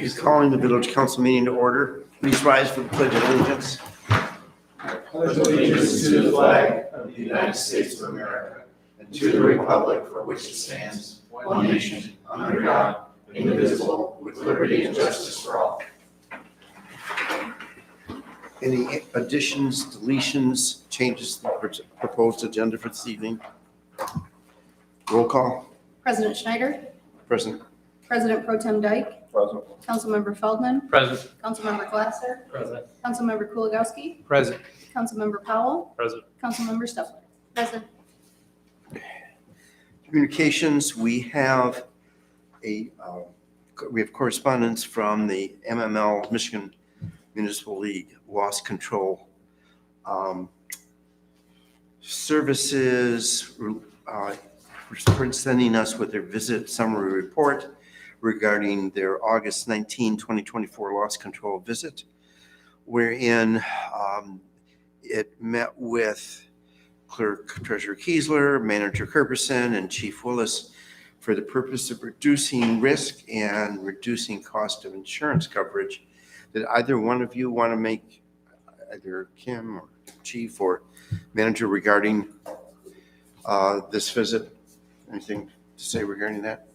is calling the village council meeting to order. Please rise for the pledge of allegiance. I pledge allegiance to the flag of the United States of America and to the republic for which it stands, one nation, under God, indivisible, with liberty and justice for all. Any additions, deletions, changes to the proposed agenda for this evening? Roll call. President Schneider, Present. President Pro Tem Dyke, Present. Councilmember Feldman, Present. Councilmember Glasser, Present. Councilmember Kuligowski, Present. Councilmember Powell, Present. Councilmember Steffler. Present. Communications, we have correspondence from the MML, Michigan Municipal League Loss Control Services, sending us with their visit summary report regarding their August 19, 2024 loss control visit, wherein it met with Clerk Treasurer Kiesler, Manager Kerperson, and Chief Willis for the purpose of reducing risk and reducing cost of insurance coverage. Did either one of you want to make, either Kim or Chief or Manager, regarding this visit? Anything to say regarding that?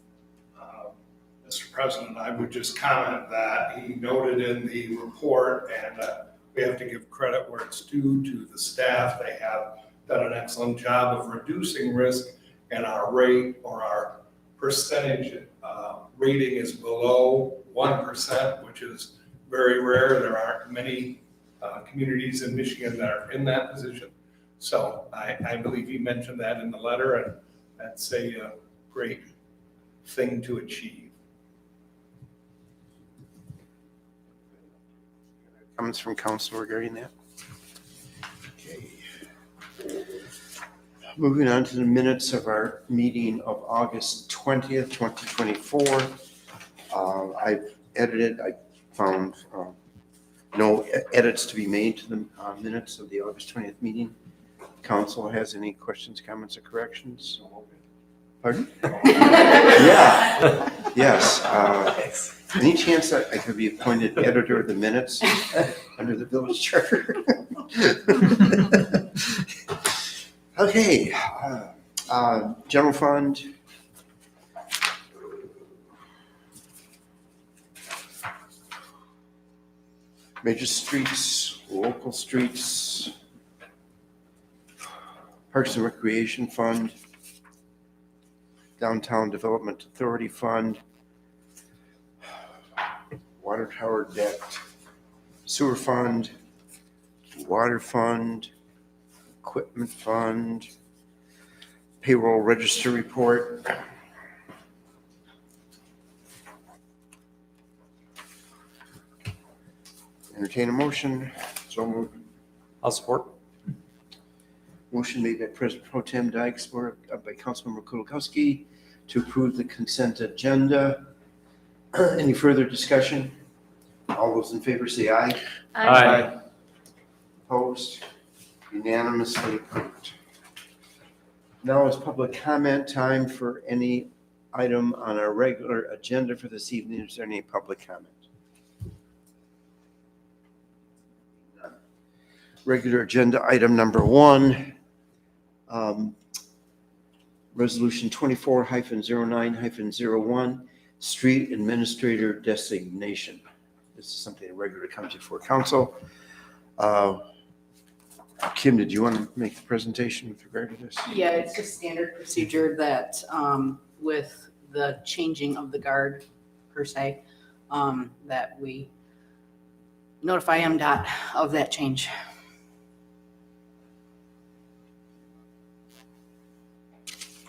Mr. President, I would just comment that he noted in the report, and we have to give credit where it's due to the staff. They have done an excellent job of reducing risk, and our rate or our percentage rating is below 1%, which is very rare. There aren't many communities in Michigan that are in that position. So I believe he mentioned that in the letter, and that's a great thing to achieve. Comments from council regarding that? Okay. Moving on to the minutes of our meeting of August 20th, 2024. I've edited, I found no edits to be made to the minutes of the August 20th meeting. Council has any questions, comments, or corrections? Pardon? Yeah, yes. Any chance that I could be appointed editor of the minutes under the village charter? Okay, general fund. Major streets, local streets, Parks and Recreation Fund, Downtown Development Authority Fund, Water Tower Debt, Sewer Fund, Water Fund, Equipment Fund, Payroll Register Report. Entertain a motion. So moved. I'll support. Motion made by President Pro Tem Dyke, supported by Councilmember Kuligowski to approve the consent agenda. Any further discussion? All those in favor say aye. Aye. Opposed? Unanimously approved. Now is public comment time for any item on our regular agenda for this evening. Is there any public comment? Regular agenda item number 1. Resolution 24-09-01, street administrator designation. This is something that regularly comes before council. Kim, did you want to make the presentation with regard to this? Yeah, it's just standard procedure that with the changing of the guard per se, that we notify MDOT of that change.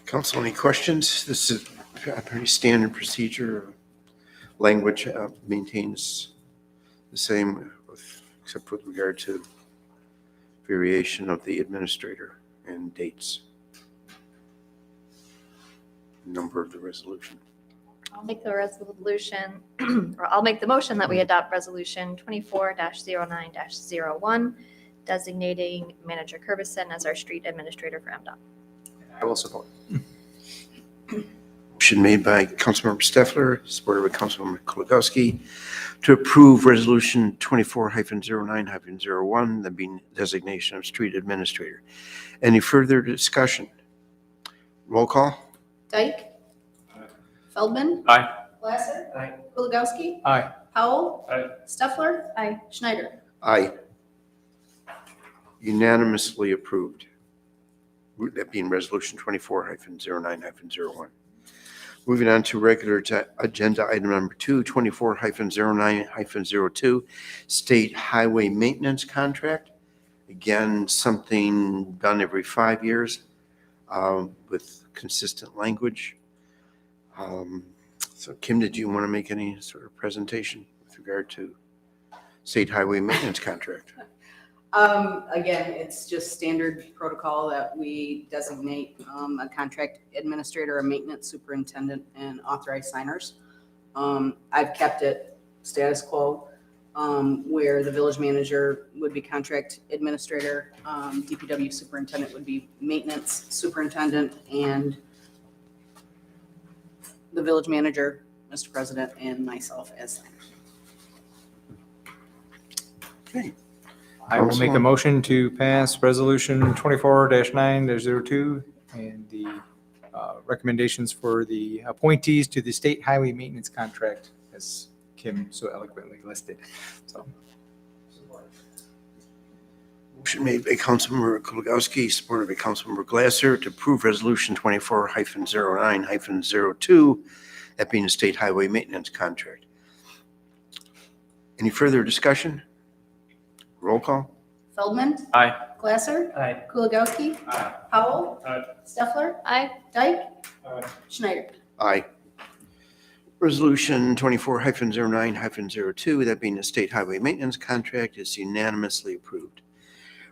Council, any questions? This is a pretty standard procedure. Language maintains the same, except with regard to variation of the administrator and dates. Number of the resolution. I'll make the resolution, or I'll make the motion that we adopt resolution 24-09-01, designating Manager Kerperson as our street administrator for MDOT. I will support. Motion made by Councilmember Steffler, supported by Councilmember Kuligowski, to approve Resolution 24-09-01, the being designation of street administrator. Any further discussion? Roll call? Dyke. Feldman. Aye. Glasser. Aye. Kuligowski. Aye. Powell. Aye. Steffler. Aye. Schneider. Aye. Unanimously approved. That being Resolution 24-09-01. Moving on to regular agenda item number 2, 24-09-02, State Highway Maintenance Contract. Again, something done every 5 years with consistent language. So Kim, did you want to make any sort of presentation with regard to State Highway Maintenance Contract? Again, it's just standard protocol that we designate a contract administrator, a maintenance superintendent, and authorized signers. I've kept it status quo, where the village manager would be contract administrator, DPW superintendent would be maintenance superintendent, and the village manager, Mr. President, and myself as signers. Okay. I will make a motion to pass Resolution 24-9-02 and the recommendations for the appointees to the State Highway Maintenance Contract, as Kim so eloquently listed. So, Motion made by Councilmember Kuligowski, supported by Councilmember Glasser, to approve Resolution 24-09-02, that being a State Highway Maintenance Contract. Any further discussion? Roll call? Feldman. Aye. Glasser. Aye. Kuligowski. Aye. Powell. Aye. Steffler. Aye. Dyke. Aye. Schneider. Aye. Resolution 24-09-02, that being a State Highway Maintenance Contract, is unanimously approved.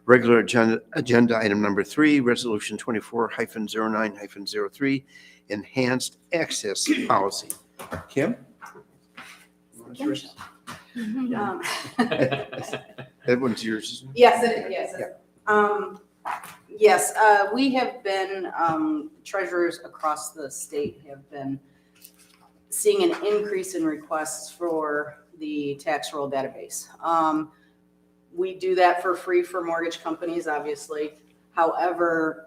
Regular agenda item number 3, Resolution 24-09-03, Enhanced Access Policy. Kim? Kim. Um, That one's yours. Yes, it is, yes. Yes, we have been, treasurers across the state have been seeing an increase in requests for the tax roll database. We do that for free for mortgage companies, obviously. However,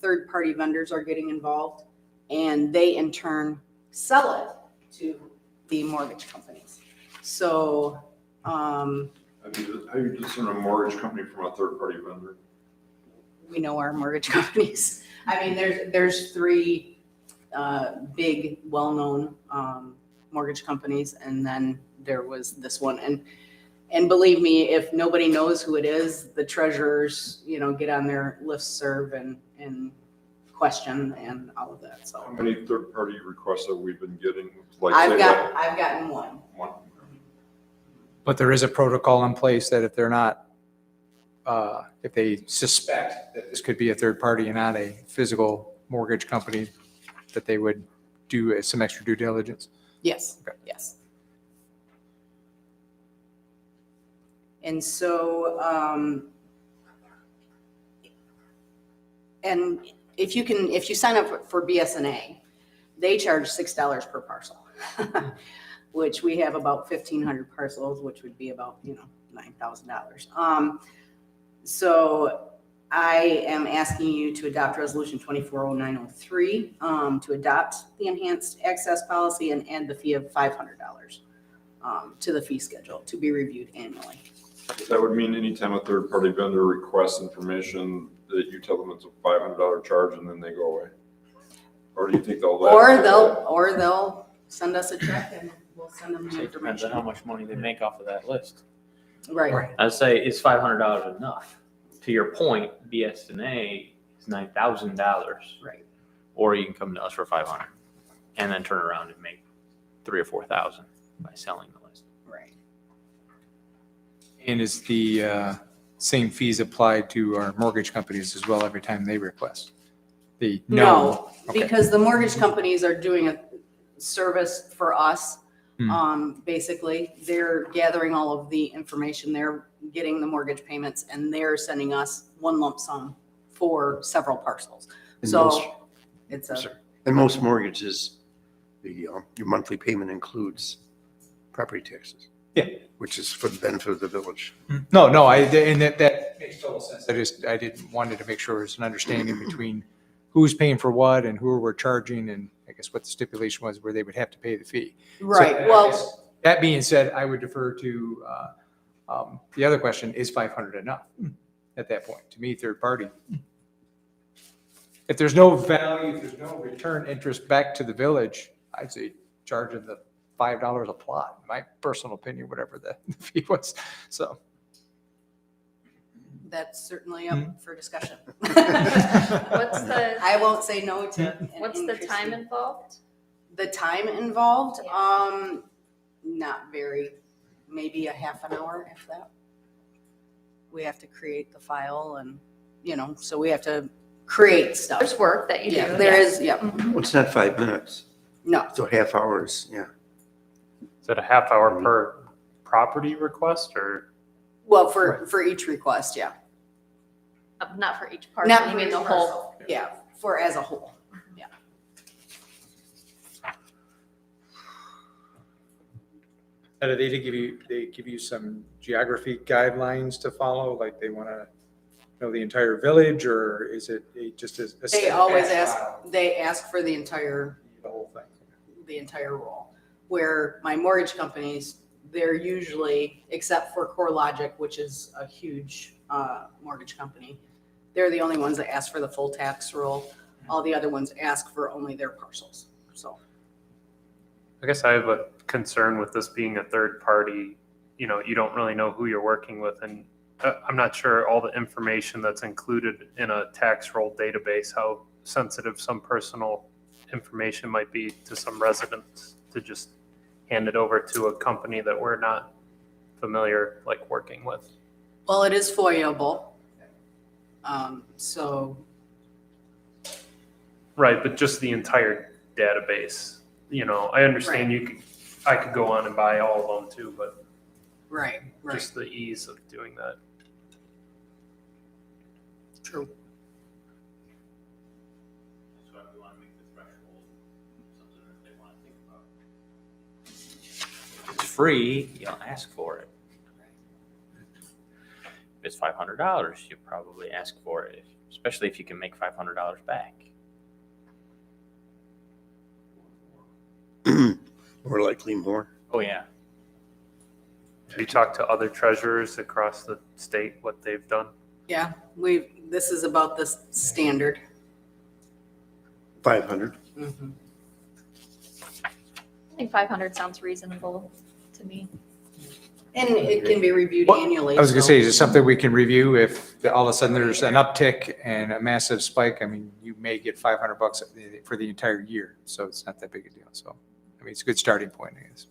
third-party vendors are getting involved, and they in turn sell it to the mortgage companies. So, How do you discern a mortgage company from a third-party vendor? we know our mortgage companies. I mean, there's 3 big, well-known mortgage companies, and then there was this one. And believe me, if nobody knows who it is, the treasurers, get on their listserv and question and all of that. How So many third-party requests have we been getting? Like, I've say, gotten one. one. But there is a protocol in place that if they're not, if they suspect that this could be a third party and not a physical mortgage company, that they would do some extra due diligence. Yes, Okay. yes. And so, and if you sign up for BSNA, they charge $6 per parcel, which we have about 1,500 parcels, which would be about, $9,000. So I am asking you to adopt Resolution 240903 to adopt the enhanced access policy and add the fee of $500 to the fee schedule to be reviewed annually. That would mean anytime a third-party vendor requests information, that you tell them it's a $500 charge and then they go away? Or do you think they'll let? Or they'll send us a check and we'll send them the It depends on how information. much money they make off of that list. Right, I'd say, is $500 enough? To your point, BSNA is $9,000. right. Or you can come to us for $500 and then turn around and make $3,000 or $4,000 by selling the list. Right. And is the same fees applied to our mortgage companies as well every time they request? No, Okay. because the mortgage companies are doing a service for us. Hmm. Basically, they're gathering all of the information, they're getting the mortgage payments, and they're sending us one lump sum for several parcels. And most- So it's a, And most mortgages your monthly payment includes property taxes. Yeah. Which is for the benefit of the village. No, and that makes total sense. I didn't, wanted to make sure there's an understanding between who's paying for what and who we're charging, and I guess what the stipulation was where they would have to pay the fee. Right, So, well, that being said, I would defer to, the other question, is 500 enough at that point to me, third party? If there's no value, if there's no return interest back to the village, I'd say charging the $5 a plot, my personal opinion, whatever the fee was, so. that's certainly up for discussion. What's the, I won't say no to. an what's the increase time in- involved? The time involved, not very, maybe a half an hour, if that. We have to create the file and, so we have to create stuff. There's work that you do. Yeah, there is, yeah, Mhm. Well, it's not 5 minutes, no, so half hours, yeah. Is it a half hour per property request or? well, for each request, yeah. Not for each part, Not you for mean each the whole. parcel, yeah, for as a whole. And they give you some geography guidelines to follow, like they want to know the entire village, or is it just a? They always ask for the entire The whole thing. the entire roll. Where my mortgage companies, they're usually, except for CoreLogic, which is a huge mortgage company, they're the only ones that ask for the full tax roll. All the other ones ask for only their parcels. So I guess I have a concern with this being a third party. You don't really know who you're working with, and I'm not sure all the information that's included in a tax roll database, how sensitive some personal information might be to some residents to just hand it over to a company that we're not familiar, like, working with. well, it is FOIA-able. So Right, but just the entire database, I understand I could go on and buy all of them too, but right. just the ease of doing that. True. So if we want to make the threshold something that they want to think about. If it's free, you don't ask for it. If it's $500, you probably ask for it, especially if you can make $500 back. More likely more. Oh, yeah. Have you talked to other treasurers across the state, what they've done? Yeah, this is about the standard. 500. Mhm. I think 500 sounds reasonable to me. And it can be reviewed What- annually. I was gonna so- say, is it something we can review if all of a sudden there's an uptick and a massive spike? I mean, you may get $500 for the entire year, so it's not that big a deal. So, I mean, it's a good starting point, I guess.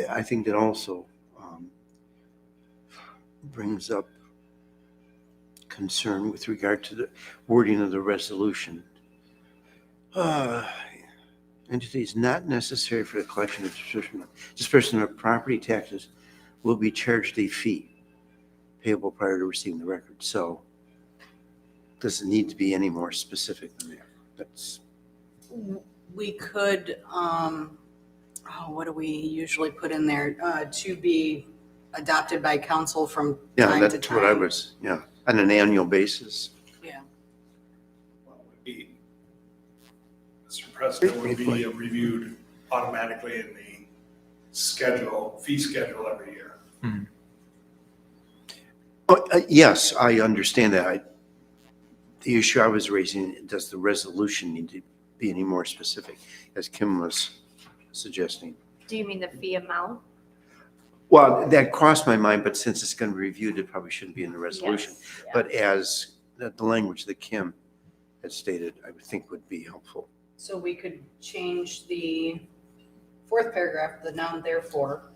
I think that also brings up concern with regard to the wording of the resolution. Entities not necessary for the collection of disbursement of property taxes will be charged a fee payable prior to receiving the record. So does it need to be any more specific than that? That's We could, what do we usually put in there? To be adopted by council from yeah, time to that's what I time. was, yeah, on an annual basis. Yeah, Well, would be, Mr. President, would be reviewed automatically in the fee schedule every year. Oh, yes, I understand that. The issue I was raising, does the resolution need to be any more specific, as Kim was suggesting? Do you mean the fee amount? Well, that crossed my mind, but since it's going to be reviewed, it probably shouldn't be in the resolution. Yes, yeah. But as the language that Kim had stated, I would think would be helpful. so we could change the fourth paragraph, the noun therefore.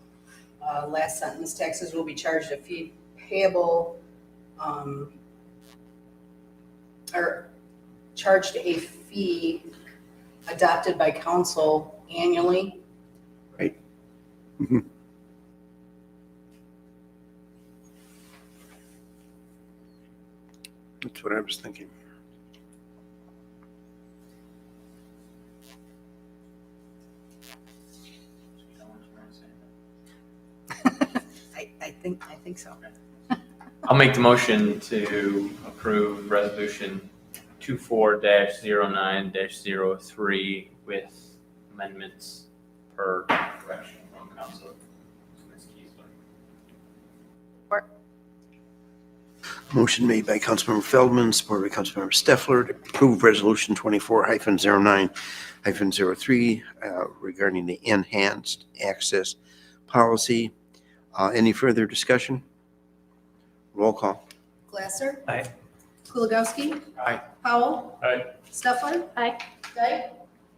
Last sentence, taxes will be charged a fee payable, or charged a fee adopted by council annually. Right. Mhm. That's what I was thinking. I think so. I'll make the motion to approve resolution 24-09-03 with amendments per direction from council. Motion made by Councilmember Feldman, supported by Councilmember Steffler to approve Resolution 24-09-03 regarding the enhanced access policy. Any further discussion? Roll call. Glasser. Aye. Kuligowski. Aye. Powell. Aye. Steffler. Aye. Dyke.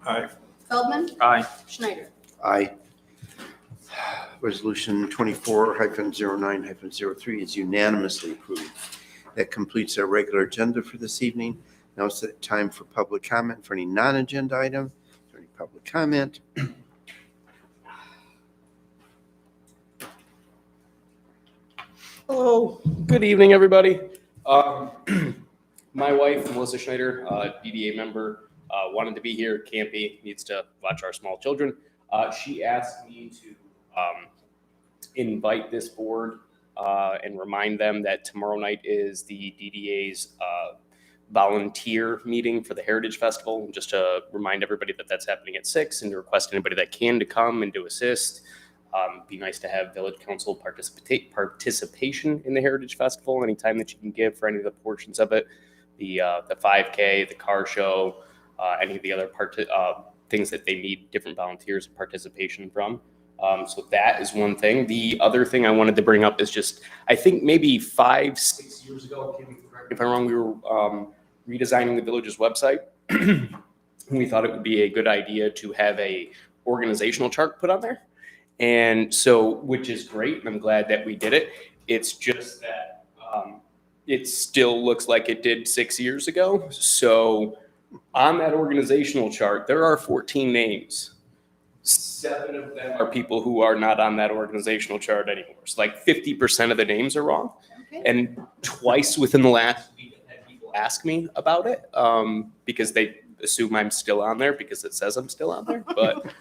Aye. Feldman. Aye. Schneider. Aye. Resolution 24-09-03 is unanimously approved. That completes our regular agenda for this evening. Now it's time for public comment for any non-agenda item. Is there any public comment? Hello, good evening, everybody. My wife, Melissa Schneider, DDA member, wanted to be here, can't be, needs to watch our small children. She asked me to invite this board and remind them that tomorrow night is the DDA's volunteer meeting for the Heritage Festival. Just to remind everybody that that's happening at 6 and to request anybody that can to come and to assist. Be nice to have Village Council participation in the Heritage Festival anytime that you can give for any of the portions of it. The 5K, the car show, any of the other things that they need different volunteers participation from. So that is one thing. The other thing I wanted to bring up is just, I think maybe 5-6 years ago, correct me if I'm wrong, we were redesigning the village's website. We thought it would be a good idea to have a organizational chart put on there. And so, which is great, and I'm glad that we did it. It's just that it still looks like it did 6 years ago. So on that organizational chart, there are 14 names. 7 of them are people who are not on that organizational chart anymore. So like 50% of the names are wrong. Okay. And twice within the last week, I've had people ask me about it because they assume I'm still on there because it says I'm still on there. But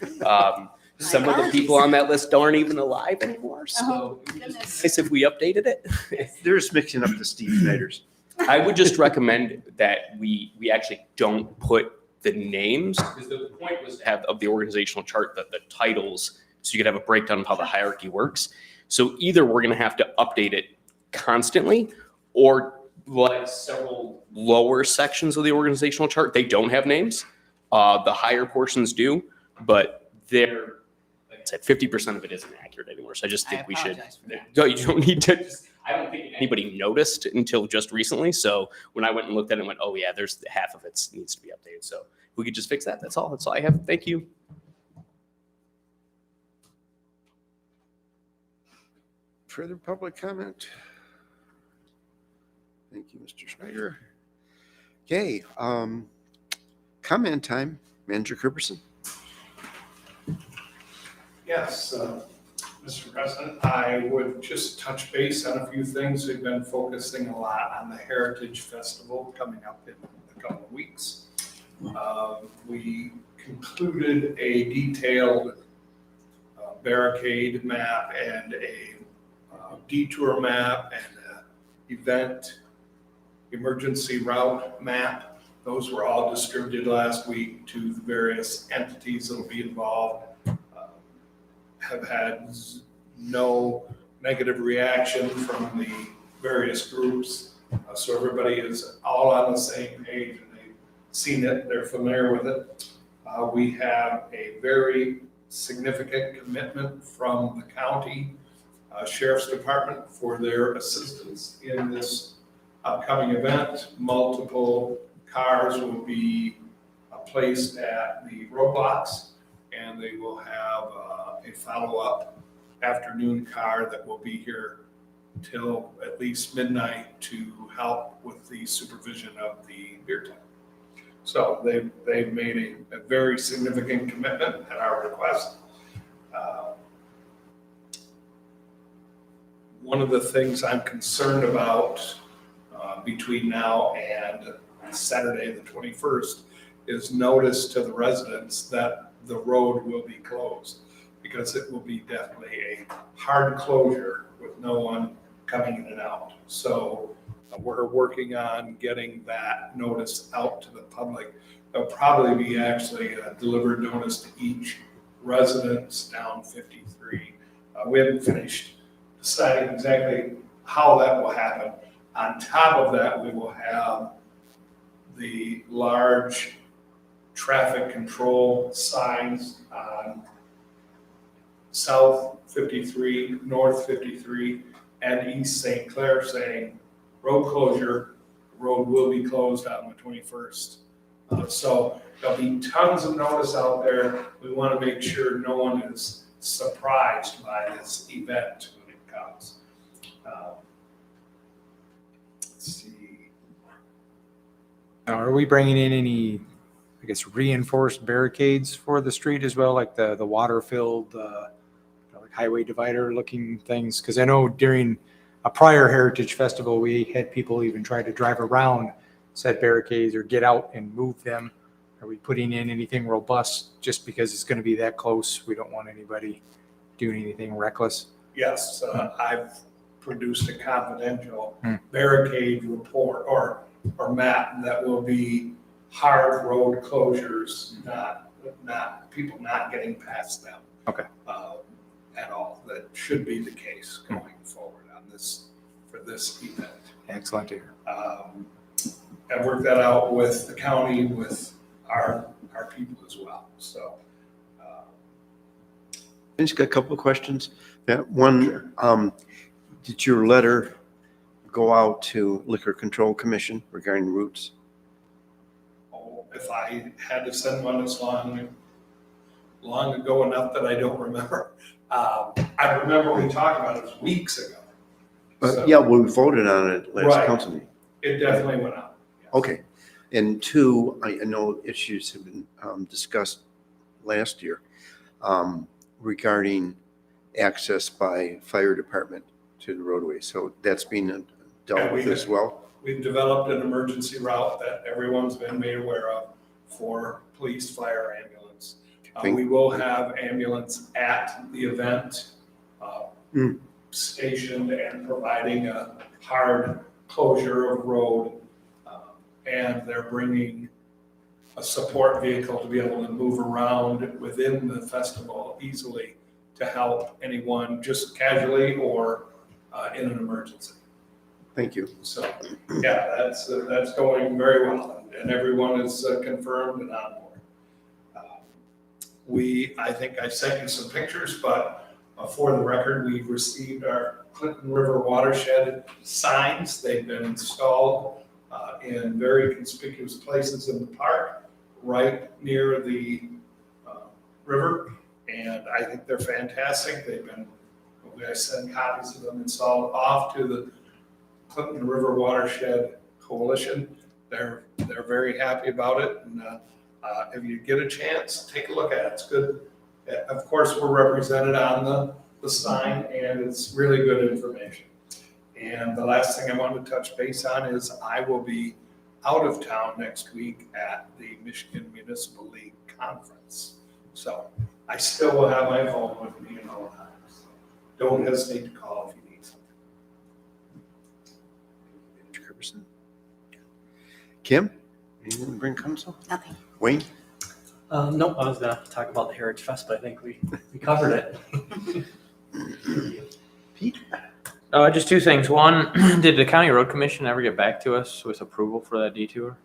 some of the people on that list aren't even alive anymore. So it would just be nice if we updated it. They're just mixing up the Steve Schneiders. I would just recommend that we actually don't put the names, because the point was to have of the organizational chart the titles, so you could have a breakdown of how the hierarchy works. So either we're going to have to update it constantly, or like several lower sections of the organizational chart, they don't have names. The higher portions do, but they're, like I said, 50% of it isn't accurate anymore. So I just think we should. No, you don't need to. I don't think anybody noticed until just recently. So when I went and looked at it and went, oh yeah, there's half of it needs to be updated. So we could just fix that. That's all. That's all I have. Thank you. Further public comment? Thank you, Mr. Schneider. Okay, comment time. Manager Kerberson. Yes, Mr. President, I would just touch base on a few things. We've been focusing a lot on the Heritage Festival coming up in a couple of weeks. We concluded a detailed barricade map and a detour map and an event emergency route map. Those were all distributed last week to the various entities that will be involved. Have had no negative reaction from the various groups. So everybody is all on the same page and they've seen it, they're familiar with it. We have a very significant commitment from the county Sheriff's Department for their assistance in this upcoming event. Multiple cars will be placed at the roadblocks, and they will have a follow-up afternoon car that will be here till at least midnight to help with the supervision of the beer tent. So they've made a very significant commitment at our request. One of the things I'm concerned about between now and Saturday, the 21st, is notice to the residents that the road will be closed, because it will be definitely a hard closure with no one coming in and out. So we're working on getting that notice out to the public. There'll probably be actually a delivered notice to each residence down 53. We haven't finished deciding exactly how that will happen. On top of that, we will have the large traffic control signs on South 53, North 53, and East St. Clair saying, road closure, road will be closed on the 21st. So there'll be tons of notice out there. We want to make sure no one is surprised by this event when it comes. Let's see. Now, are we bringing in any, I guess, reinforced barricades for the street as well, like the water-filled, like highway divider looking things? Because I know during a prior Heritage Festival, we had people even try to drive around said barricades or get out and move them. Are we putting in anything robust just because it's going to be that close? We don't want anybody doing anything reckless. Yes, I've produced a confidential barricade report or map that will be hard road closures, not people not getting past them. Okay. At all. That should be the case going forward on this, for this event. Excellent to hear. I worked that out with the county, with our people as well. So. I just got a couple of questions. That one, did your letter go out to Liquor Control Commission regarding routes? Oh, if I had to send one, it's long ago enough that I don't remember. I remember we talked about it weeks ago. So, Yeah, well, we voted on it last Right. council meeting. It definitely went out. Yes. Okay. And two, I know issues have been discussed last year regarding access by fire department to the roadway. So that's being dealt with as well. We've developed an emergency route that everyone's been made aware of for police, fire, ambulance. We will have ambulance at the event, stationed and providing a hard closure of road. And they're bringing a support vehicle to be able to move around within the festival easily to help anyone just casually or in an emergency. Thank you. So, yeah, that's going very well, and everyone is confirmed and on board. I think I sent you some pictures, but for the record, we've received our Clinton River watershed signs. They've been installed in very conspicuous places in the park, right near the river, and I think they're fantastic. I send copies of them installed off to the Clinton River Watershed Coalition. They're very happy about it, and if you get a chance, take a look at it. It's good. Of course, we're represented on the sign, and it's really good information. And the last thing I wanted to touch base on is I will be out of town next week at the Michigan Municipal League Conference. So I still will have my phone with me at all times. Don't hesitate to call if you need something. Kim, anything to bring council? Nothing. Wayne? Nope, I was gonna talk about the Heritage Fest, but I think we covered it. Pete? Just two things. One, did the county road commission ever get back to us with approval for that detour?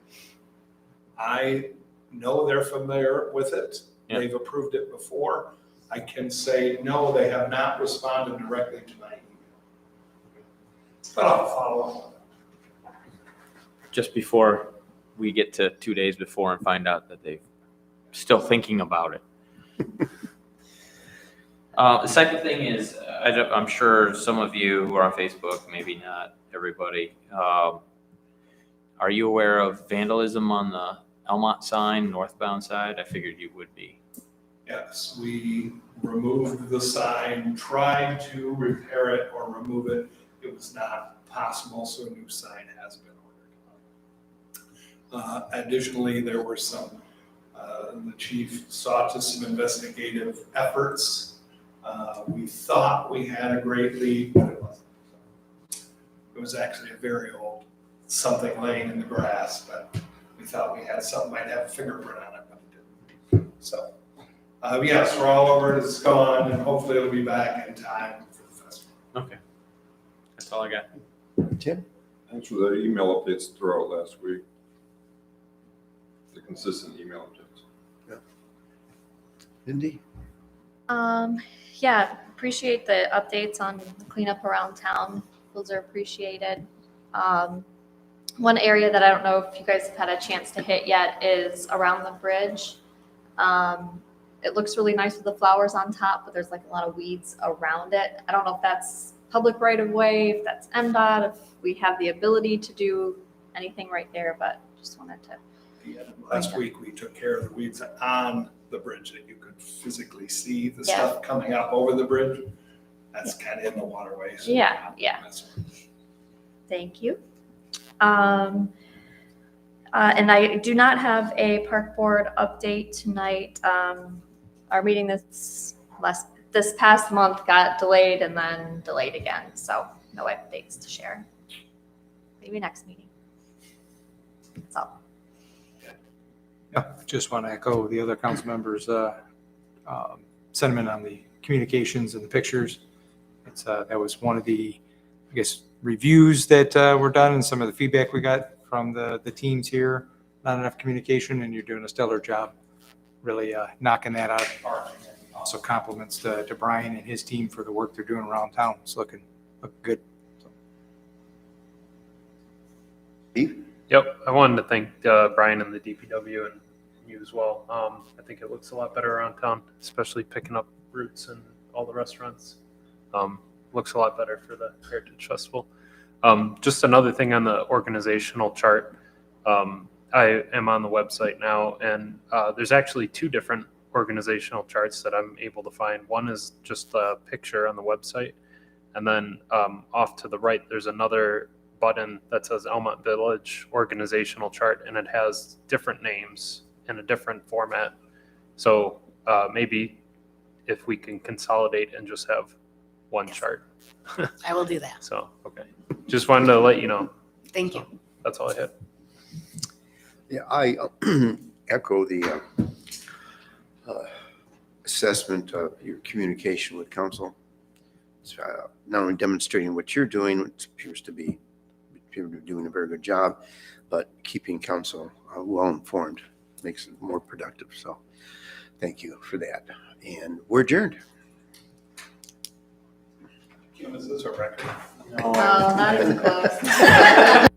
I know they're familiar with it. Yeah. They've approved it before. I can say, no, they have not responded directly to my email. But I'll follow up. Just before we get to 2 days before and find out that they're still thinking about it. The second thing is, I'm sure some of you who are on Facebook, maybe not everybody, are you aware of vandalism on the Elmont sign, northbound side? I figured you would be. Yes, we removed the sign, tried to repair it or remove it. It was not possible, so a new sign has been ordered. Additionally, there were the chief saw to some investigative efforts. We thought we had a great lead, but it wasn't. It was actually a very old something laying in the grass, but we thought we had something, might have a fingerprint on it, but it didn't. So, yes, we're all over it, it's gone, and hopefully it'll be back in time for the festival. Okay. That's all I got. Tim? Thanks for the email updates throughout last week. The consistent email updates. Mindy? Yeah, appreciate the updates on the cleanup around town. Those are appreciated. One area that I don't know if you guys have had a chance to hit yet is around the bridge. It looks really nice with the flowers on top, but there's like a lot of weeds around it. I don't know if that's public right of way, if that's MDOT, if we have the ability to do anything right there, but just wanted to. Last week, we took care of the weeds on the bridge that you could physically see the Yeah. stuff coming up over the bridge. That's kind of in the waterways. Yeah. That's- Thank you. And I do not have a park board update tonight. Our meeting this past month got delayed and then delayed again, so no updates to share. Maybe next meeting. That's all. Yeah, just want to echo the other council members' sentiment on the communications and the pictures. It's that was one of the, I guess, reviews that were done and some of the feedback we got from the teams here. Not enough communication, and you're doing a stellar job, really knocking that out of the park. Also compliments to Brian and his team for the work they're doing around town. It's looking good. Steve? Yep, I wanted to thank Brian and the DPW and you as well. I think it looks a lot better around town, especially picking up routes and all the restaurants. Looks a lot better for the Heritage Festival. Just another thing on the organizational chart. I am on the website now, and there's actually two different organizational charts that I'm able to find. One is just a picture on the website, and then off to the right, there's another button that says Elmont Village organizational chart, and it has different names in a different format. So maybe if we can consolidate and just have one chart. I will do that. So, okay. Just wanted to let you know. Thank you. That's all I had. Yeah, I echo the assessment of your communication with council. It's not only demonstrating what you're doing, which appears to be you're doing a very good job, but keeping council well informed makes it more productive. So thank you for that. And we're adjourned. Kim, is this a record? No, not even close.